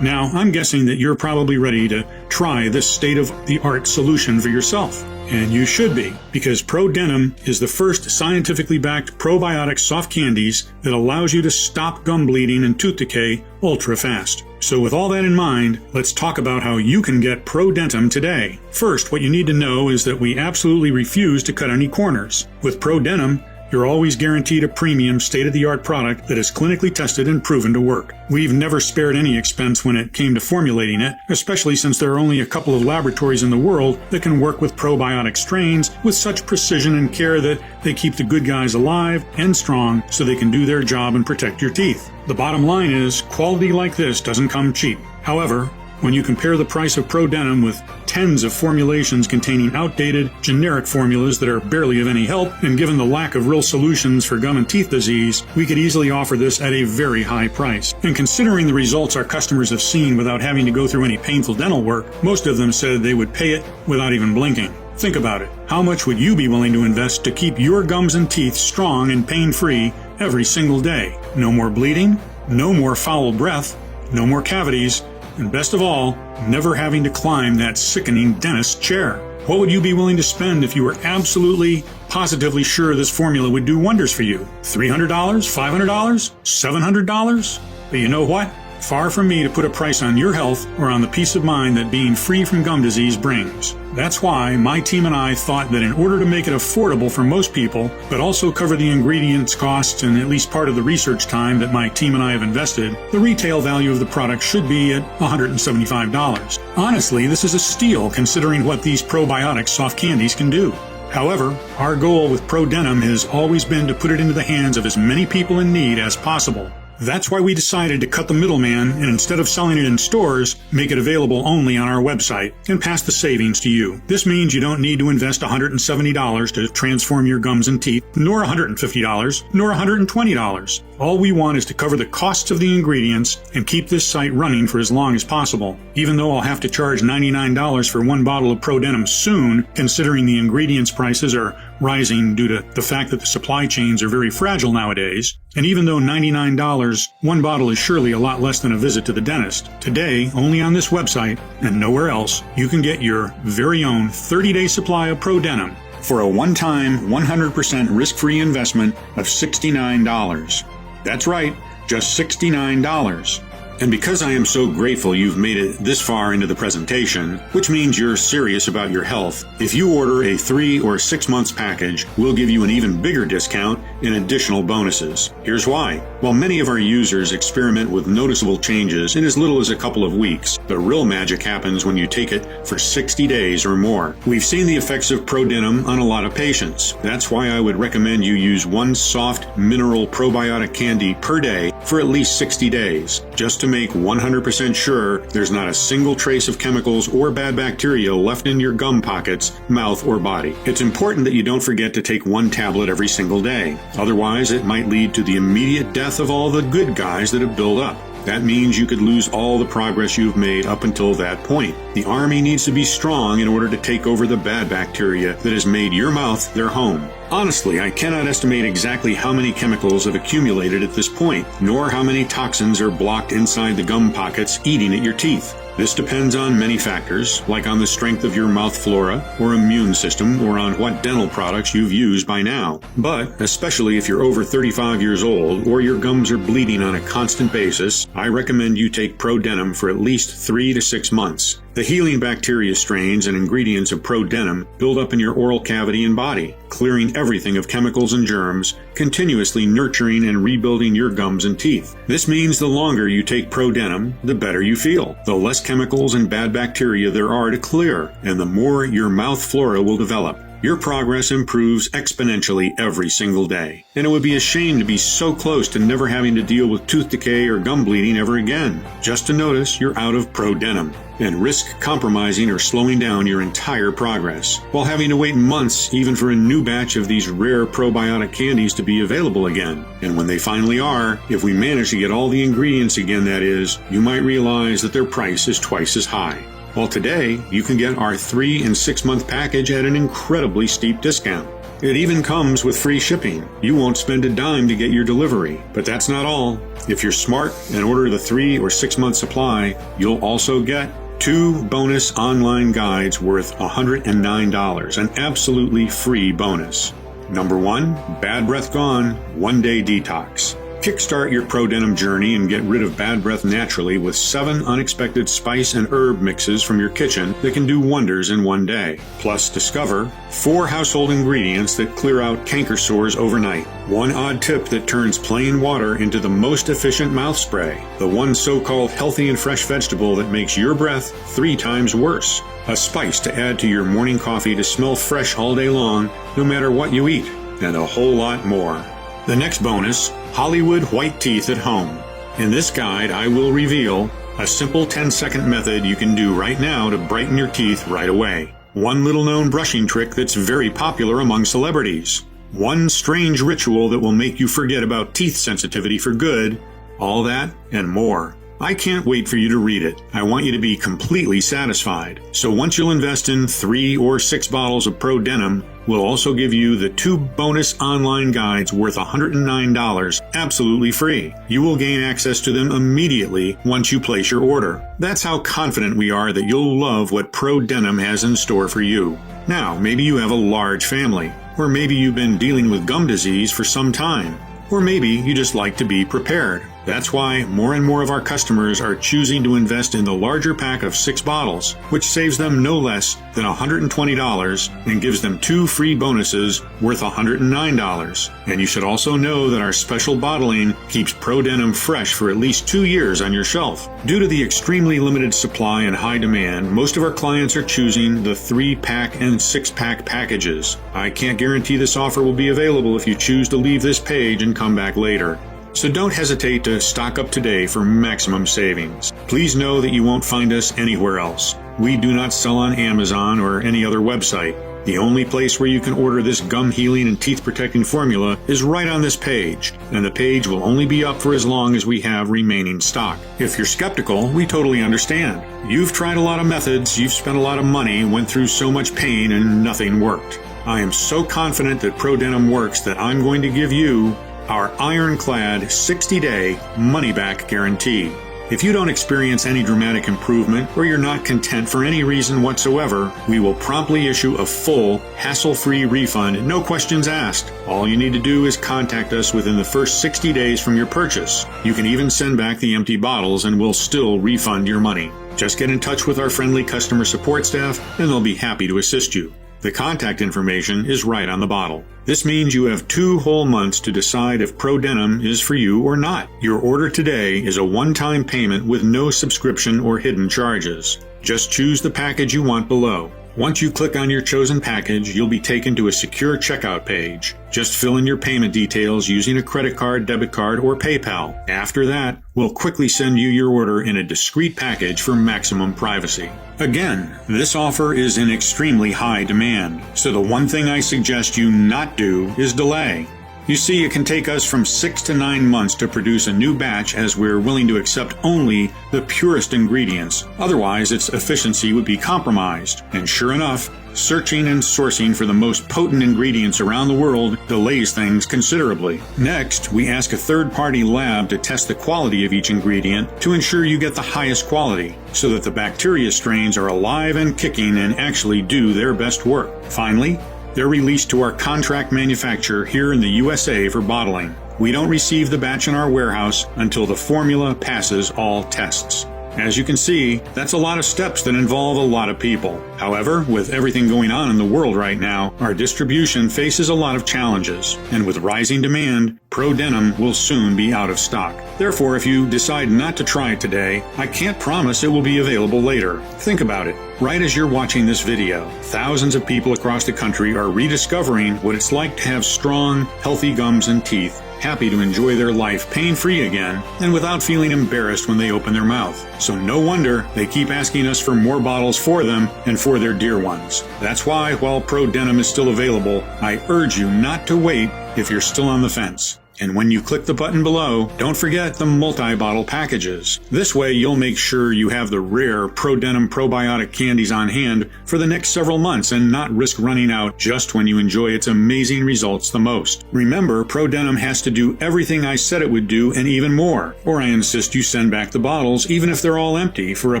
Now, I'm guessing that you're probably ready to try this state-of-the-art solution for yourself. And you should be, because ProDentum is the first scientifically backed probiotic soft candies that allows you to stop gum bleeding and tooth decay ultra fast. So with all that in mind, let's talk about how you can get ProDentum today. First, what you need to know is that we absolutely refuse to cut any corners. With ProDentum, You're always guaranteed a premium, state-of-the-art product that is clinically tested and proven to work. We've never spared any expense when it came to formulating it, especially since there are only a couple of laboratories in the world that can work with probiotic strains with such precision and care that they keep the good guys alive and strong so they can do their job and protect your teeth. The bottom line is, quality like this doesn't come cheap. However, when you compare the price of ProDenim with tens of formulations containing outdated, generic formulas that are barely of any help, and given the lack of real solutions for gum and teeth disease, we could easily offer this at a very high price. And considering the results our customers have seen without having to go through any painful dental work, most of them said they would pay it without even blinking. Think about it. How much would you be willing to invest to keep your gums and teeth strong and pain-free every single day? No more bleeding, no more foul breath, no more cavities, and best of all, never having to climb that sickening dentist chair. What would you be willing to spend if you were absolutely, positively sure this formula would do wonders for you? $300? $500? $700? But you know what? Far from me to put a price on your health or on the peace of mind that being free from gum disease brings. That's why my team and I thought that in order to make it affordable for most people, but also cover the ingredients costs and at least part of the research time that my team and I have invested, the retail value of the product should be at $175. Honestly, this is a steal considering what these probiotic soft candies can do. However, our goal with ProDenim has always been to put it into the hands of as many people in need as possible. That's why we decided to cut the middleman and instead of selling it in stores, make it available only on our website and pass the savings to you. This means you don't need to invest $170 to transform your gums and teeth, nor $150, nor $120. All we want is to cover the costs of the ingredients and keep this site running for as long as possible. Even though I'll have to charge $99 for one bottle of ProDenim soon, considering the ingredients prices are rising due to the fact that the supply chains are very fragile nowadays. And even though $99, one bottle is surely a lot less than a visit to the dentist, today, only on this website and nowhere else, you can get your very own 30-day supply of ProDenim for a one-time, 100% risk-free investment of $69. That's right, just $69. And because I am so grateful you've made it this far into the presentation, which means you're serious about your health, if you order a 3 or 6 months package, we'll give you an even bigger discount and additional bonuses. Here's why. While many of our users experiment with noticeable changes in as little as a couple of weeks, the real magic happens when you take it for 60 days or more. We've seen the effects of ProDenim on a lot of patients. That's why I would recommend you use one soft mineral probiotic candy per day for at least 60 days, just to make 100% sure there's not a single trace of chemicals or bad bacteria left in your gum pockets, mouth, or body. It's important that you don't forget to take one tablet every single day. Otherwise, it might lead to the immediate death of all the good guys that have built up. That means you could lose all the progress you've made up until that point. The army needs to be strong in order to take over the bad bacteria that has made your mouth their home. Honestly, I cannot estimate exactly how many chemicals have accumulated at this point, nor how many toxins are blocked inside the gum pockets eating at your teeth. This depends on many factors, like on the strength of your mouth flora or immune system or on what dental products you've used by now. But, especially if you're over 35 years old or your gums are bleeding on a constant basis, I recommend you take ProDenim for at least 3 to 6 months. The healing bacteria strains and ingredients of ProDenim build up in your oral cavity and body, clearing everything of chemicals and germs, continuously nurturing and rebuilding your gums and teeth. This means the longer you take ProDenim, the better you feel, the less chemicals and bad bacteria there are to clear, and the more your mouth flora will develop. Your progress improves exponentially every single day. And it would be a shame to be so close to never having to deal with tooth decay or gum bleeding ever again, just to notice you're out of ProDenim and risk compromising or slowing down your entire progress, while having to wait months even for a new batch of these rare probiotic candies to be available again. And when they finally are, if we manage to get all the ingredients again, that is, you might realize that their price is twice as high. Well, today, you can get our 3 and 6 month package at an incredibly steep discount. It even comes with free shipping. You won't spend a dime to get your delivery. But that's not all. If you're smart and order the 3 or 6 month supply, you'll also get 2 bonus online guides worth $109, an absolutely free bonus. Number 1, Bad Breath Gone, 1-day detox. Kickstart your ProDenim journey and get rid of bad breath naturally with 7 unexpected spice and herb mixes from your kitchen that can do wonders in one day. Plus, discover 4 household ingredients that clear out canker sores overnight. 1 odd tip that turns plain water into the most efficient mouth spray. The 1 so-called healthy and fresh vegetable that makes your breath 3 times worse. A spice to add to your morning coffee to smell fresh all day long, no matter what you eat. And a whole lot more. The next bonus, Hollywood White Teeth at Home. In this guide, I will reveal a simple 10-second method you can do right now to brighten your teeth right away. 1 little-known brushing trick that's very popular among celebrities. 1 strange ritual that will make you forget about teeth sensitivity for good. All that and more. I can't wait for you to read it. I want you to be completely satisfied. So once you'll invest in 3 or 6 bottles of ProDenim, we'll also give you the 2 bonus online guides worth $109 absolutely free. You will gain access to them immediately once you place your order. That's how confident we are that you'll love what ProDenim has in store for you. Now, maybe you have a large family, or maybe you've been dealing with gum disease for some time, or maybe you just like to be prepared. That's why more and more of our customers are choosing to invest in the larger pack of 6 bottles, which saves them no less than $120 and gives them 2 free bonuses worth $109. And you should also know that our special bottling keeps ProDenim fresh for at least 2 years on your shelf. Due to the extremely limited supply and high demand, most of our clients are choosing the 3-pack and 6-pack packages. I can't guarantee this offer will be available if you choose to leave this page and come back later. So don't hesitate to stock up today for maximum savings. Please know that you won't find us anywhere else. We do not sell on Amazon or any other website. The only place where you can order this gum healing and teeth protecting formula is right on this page, and the page will only be up for as long as we have remaining stock. If you're skeptical, we totally understand. You've tried a lot of methods, you've spent a lot of money, went through so much pain, and nothing worked. I am so confident that ProDenim works that I'm going to give you our ironclad 60-day money-back guarantee. If you don't experience any dramatic improvement or you're not content for any reason whatsoever, we will promptly issue a full, hassle-free refund, no questions asked. All you need to do is contact us within the first 60 days from your purchase. You can even send back the empty bottles and we'll still refund your money. Just get in touch with our friendly customer support staff and they'll be happy to assist you. The contact information is right on the bottle. This means you have 2 whole months to decide if ProDenim is for you or not. Your order today is a one-time payment with no subscription or hidden charges. Just choose the package you want below. Once you click on your chosen package, you'll be taken to a secure checkout page. Just fill in your payment details using a credit card, debit card, or PayPal. After that, we'll quickly send you your order in a discreet package for maximum privacy. Again, this offer is in extremely high demand, so the one thing I suggest you not do is delay. You see, it can take us from 6 to 9 months to produce a new batch as we're willing to accept only the purest ingredients. Otherwise, its efficiency would be compromised. And sure enough, searching and sourcing for the most potent ingredients around the world delays things considerably. Next, we ask a third-party lab to test the quality of each ingredient to ensure you get the highest quality, so that the bacteria strains are alive and kicking and actually do their best work. Finally, they're released to our contract manufacturer here in the USA for bottling. We don't receive the batch in our warehouse until the formula passes all tests. As you can see, that's a lot of steps that involve a lot of people. However, with everything going on in the world right now, our distribution faces a lot of challenges, and with rising demand, ProDenim will soon be out of stock. Therefore, if you decide not to try it today, I can't promise it will be available later. Think about it. Right as you're watching this video, thousands of people across the country are rediscovering what it's like to have strong, healthy gums and teeth, happy to enjoy their life pain-free again, and without feeling embarrassed when they open their mouth. So no wonder they keep asking us for more bottles for them and for their dear ones. That's why, while ProDenim is still available, I urge you not to wait if you're still on the fence. And when you click the button below, don't forget the multi-bottle packages. This way you'll make sure you have the rare ProDenim probiotic candies on hand for the next several months and not risk running out just when you enjoy its amazing results the most. Remember, ProDenim has to do everything I said it would do and even more, or I insist you send back the bottles even if they're all empty for a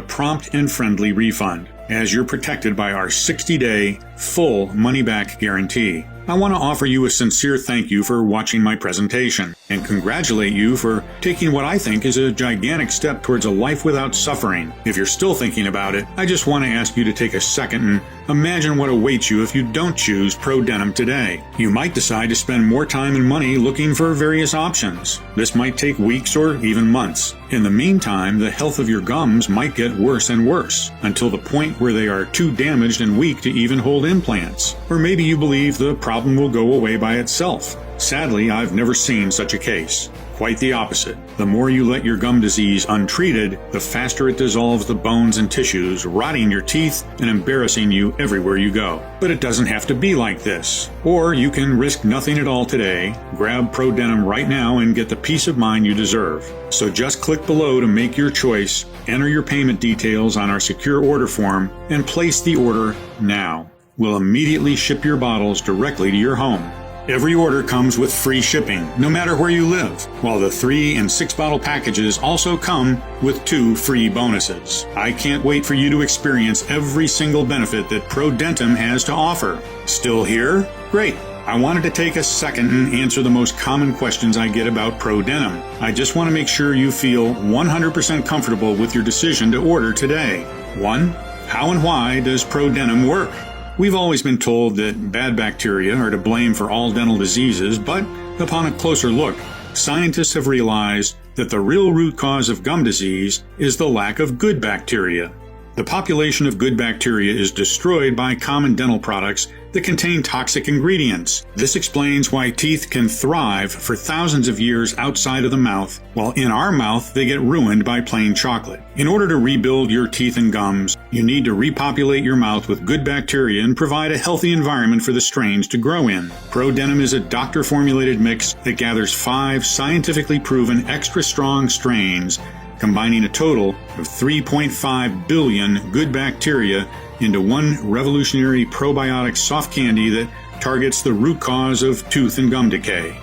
prompt and friendly refund, as you're protected by our 60-day full money-back guarantee. I want to offer you a sincere thank you for watching my presentation. and congratulate you for taking what I think is a gigantic step towards a life without suffering. If you're still thinking about it, I just want to ask you to take a second and imagine what awaits you if you don't choose ProDenim today. You might decide to spend more time and money looking for various options. This might take weeks or even months. In the meantime, the health of your gums might get worse and worse, until the point where they are too damaged and weak to even hold implants. Or maybe you believe the problem will go away by itself. Sadly, I've never seen such a case. Quite the opposite. The more you let your gum disease untreated, the faster it dissolves the bones and tissues, rotting your teeth and embarrassing you everywhere you go. But it doesn't have to be like this. Or you can risk nothing at all today, grab ProDenim right now and get the peace of mind you deserve. So just click below to make your choice, enter your payment details on our secure order form, and place the order now. We'll immediately ship your bottles directly to your home. Every order comes with free shipping, no matter where you live, while the 3 and 6 bottle packages also come with 2 free bonuses. I can't wait for you to experience every single benefit that ProDenim has to offer. Still here? Great. I wanted to take a second and answer the most common questions I get about ProDenim. I just want to make sure you feel 100% comfortable with your decision to order today. 1. How and why does ProDenim work? We've always been told that bad bacteria are to blame for all dental diseases, but upon a closer look, scientists have realized that the real root cause of gum disease is the lack of good bacteria. The population of good bacteria is destroyed by common dental products that contain toxic ingredients. This explains why teeth can thrive for thousands of years outside of the mouth, while in our mouth they get ruined by plain chocolate. In order to rebuild your teeth and gums, you need to repopulate your mouth with good bacteria and provide a healthy environment for the strains to grow in. ProDenim is a doctor-formulated mix that gathers 5 scientifically proven extra strong strains, combining a total of 3.5 billion good bacteria into one revolutionary probiotic soft candy that targets the root cause of tooth and gum decay.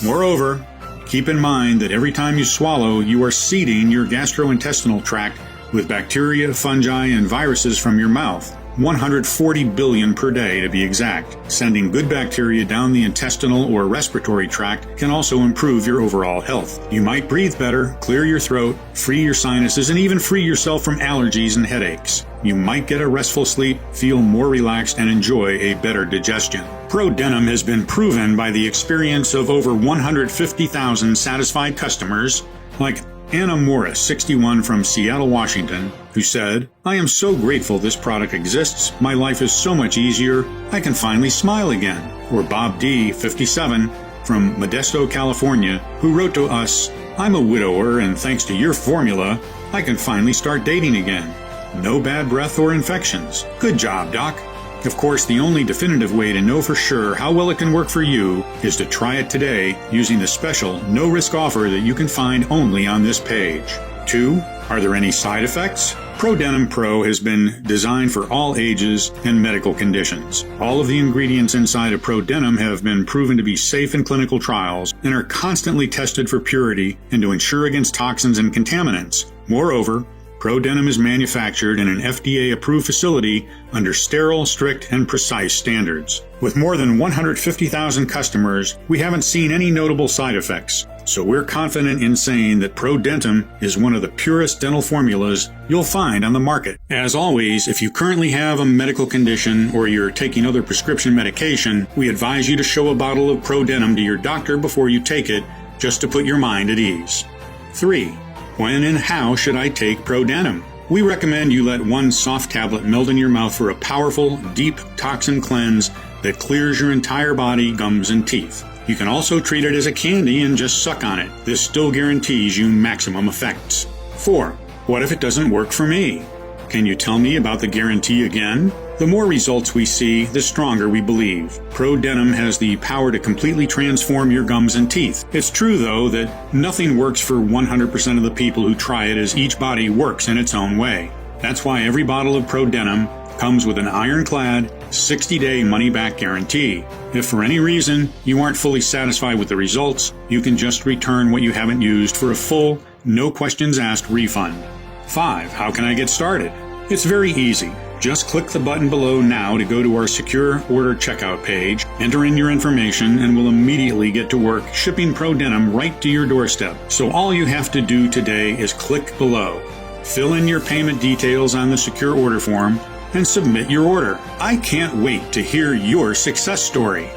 Moreover, keep in mind that every time you swallow, you are seeding your gastrointestinal tract with bacteria, fungi, and viruses from your mouth. 140 billion per day to be exact. Sending good bacteria down the intestinal or respiratory tract can also improve your overall health. You might breathe better, clear your throat, free your sinuses, and even free yourself from allergies and headaches. You might get a restful sleep, feel more relaxed, and enjoy a better digestion. ProDenim has been proven by the experience of over 150,000 satisfied customers, like Anna Morris, 61, from Seattle, Washington, who said, "I am so grateful this product exists. My life is so much easier. I can finally smile again." Or Bob D., 57, from Modesto, California, who wrote to us, "I'm a widower, and thanks to your formula, I can finally start dating again. No bad breath or infections. Good job, Doc." Of course, the only definitive way to know for sure how well it can work for you is to try it today using the special no-risk offer that you can find only on this page. 2. Are there any side effects? ProDenim Pro has been designed for all ages and medical conditions. All of the ingredients inside of ProDenim have been proven to be safe in clinical trials and are constantly tested for purity and to ensure against toxins and contaminants. Moreover, ProDenim is manufactured in an FDA-approved facility under sterile, strict, and precise standards. With more than 150,000 customers, we haven't seen any notable side effects, so we're confident in saying that ProDenim is one of the purest dental formulas you'll find on the market. As always, if you currently have a medical condition or you're taking other prescription medication, we advise you to show a bottle of ProDenim to your doctor before you take it, just to put your mind at ease. 3. When and how should I take ProDenim? We recommend you let 1 soft tablet melt in your mouth for a powerful, deep toxin cleanse that clears your entire body, gums, and teeth. You can also treat it as a candy and just suck on it. This still guarantees you maximum effects. 4. What if it doesn't work for me? Can you tell me about the guarantee again? The more results we see, the stronger we believe. ProDenim has the power to completely transform your gums and teeth. It's true, though, that nothing works for 100% of the people who try it, as each body works in its own way. That's why every bottle of ProDenim comes with an ironclad 60-day money-back guarantee. If for any reason you aren't fully satisfied with the results, you can just return what you haven't used for a full, no questions asked refund. 5. How can I get started? It's very easy. Just click the button below now to go to our secure order checkout page, enter in your information, and we'll immediately get to work shipping Pro Denim right to your doorstep. So all you have to do today is click below, fill in your payment details on the secure order form, and submit your order. I can't wait to hear your success story.